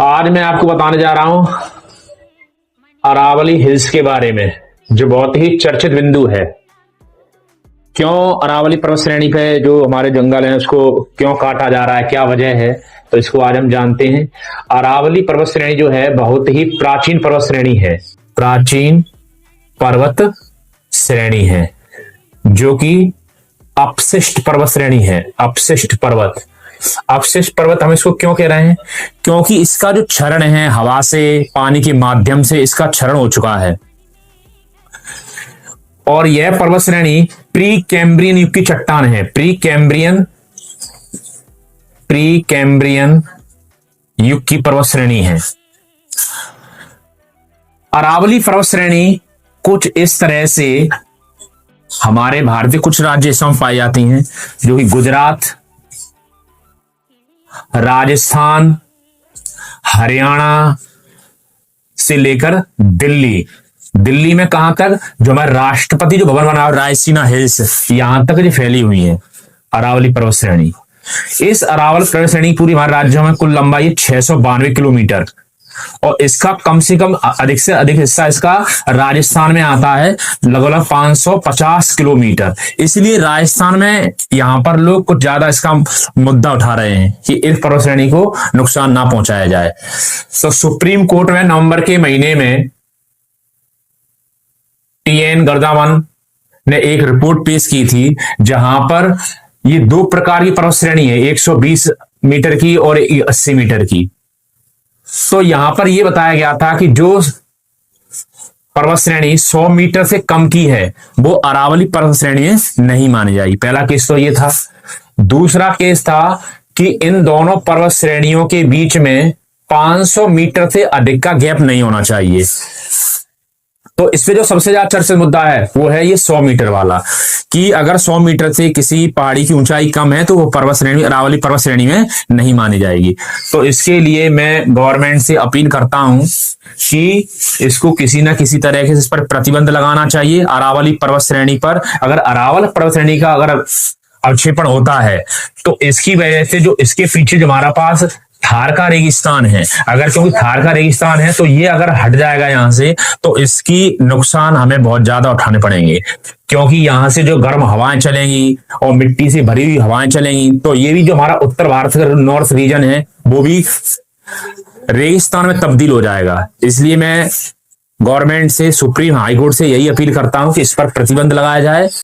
आज मैं आपको बताने जा रहा हूं अरावली हिल्स के बारे में, जो बहुत ही चर्चित बिंदु है। क्यों अरावली पर्वत श्रेणी पे जो हमारे जंगल हैं उसको क्यों काटा जा रहा है, क्या वजह है, तो इसको आज हम जानते हैं। अरावली पर्वत श्रेणी जो है बहुत ही प्राचीन पर्वत श्रेणी है, प्राचीन पर्वत श्रेणी है, जो कि अपशिष्ट पर्वत श्रेणी है। अपशिष्ट पर्वत हम इसको क्यों कह रहे हैं? क्योंकि इसका जो क्षरण है हवा से, पानी के माध्यम से इसका क्षरण हो चुका है। और यह पर्वत श्रेणी प्री कैम्ब्रियन युग की चट्टान है। प्री कैम्ब्रियन युग की पर्वत श्रेणी है। अरावली पर्वत श्रेणी कुछ इस तरह से हमारे भारत के कुछ राज्य में पाई जाती हैं, जो कि गुजरात, राजस्थान, हरियाणा से लेकर दिल्ली में कहां तक, जो हमारे राष्ट्रपति जो भवन बना रायसीना हिल्स, यहां तक जो फैली हुई है अरावली पर्वत श्रेणी। इस अरावली पर्वत श्रेणी पूरी हमारे राज्य में कुल लंबाई 692 किलोमीटर, और इसका कम से कम अधिक से अधिक हिस्सा इसका राजस्थान में आता है, लगभग 550 किलोमीटर। इसलिए राजस्थान में यहां पर लोग कुछ ज्यादा इसका मुद्दा उठा रहे हैं कि इस पर्वत श्रेणी को नुकसान ना पहुंचाया जाए। तो सुप्रीम कोर्ट में नवंबर के महीने में टीएन गर्दावन ने एक रिपोर्ट पेश की थी, जहां पर ये दो प्रकार की पर्वत श्रेणी है, 120 मीटर की और 80 मीटर की। तो यहां पर यह बताया गया था कि जो पर्वत श्रेणी 100 मीटर से कम की है वो अरावली पर्वत श्रेणी नहीं मानी जाएगी। पहला केस तो ये था। दूसरा केस था कि इन दोनों पर्वत श्रेणियों के बीच में 500 मीटर से अधिक का गैप नहीं होना चाहिए। तो इस पे जो सबसे ज्यादा चर्चित मुद्दा है वो है ये 100 मीटर वाला, कि अगर 100 मीटर से किसी पहाड़ी की ऊंचाई कम है तो वो पर्वत श्रेणी अरावली पर्वत श्रेणी में नहीं मानी जाएगी। तो इसके लिए मैं गवर्नमेंट से अपील करता हूं कि इसको किसी ना किसी तरह से इस पर प्रतिबंध लगाना चाहिए अरावली पर्वत श्रेणी पर। अगर अरावली पर्वत श्रेणी का अगर अवक्षेपण होता है तो इसकी वजह से जो इसके पीछे जो हमारा पास थार का रेगिस्तान है, अगर क्योंकि थार का रेगिस्तान है तो ये अगर हट जाएगा यहां से तो इसकी नुकसान हमें बहुत ज्यादा उठाने पड़ेंगे, क्योंकि यहां से जो गर्म हवाएं चलेंगी और मिट्टी से भरी हुई हवाएं चलेंगी, तो ये भी जो हमारा उत्तर भारत का नॉर्थ रीजन है वो भी रेगिस्तान में तब्दील हो जाएगा। इसलिए मैं गवर्नमेंट से, सुप्रीम हाई कोर्ट से यही अपील करता हूं कि इस पर प्रतिबंध लगाया जाए।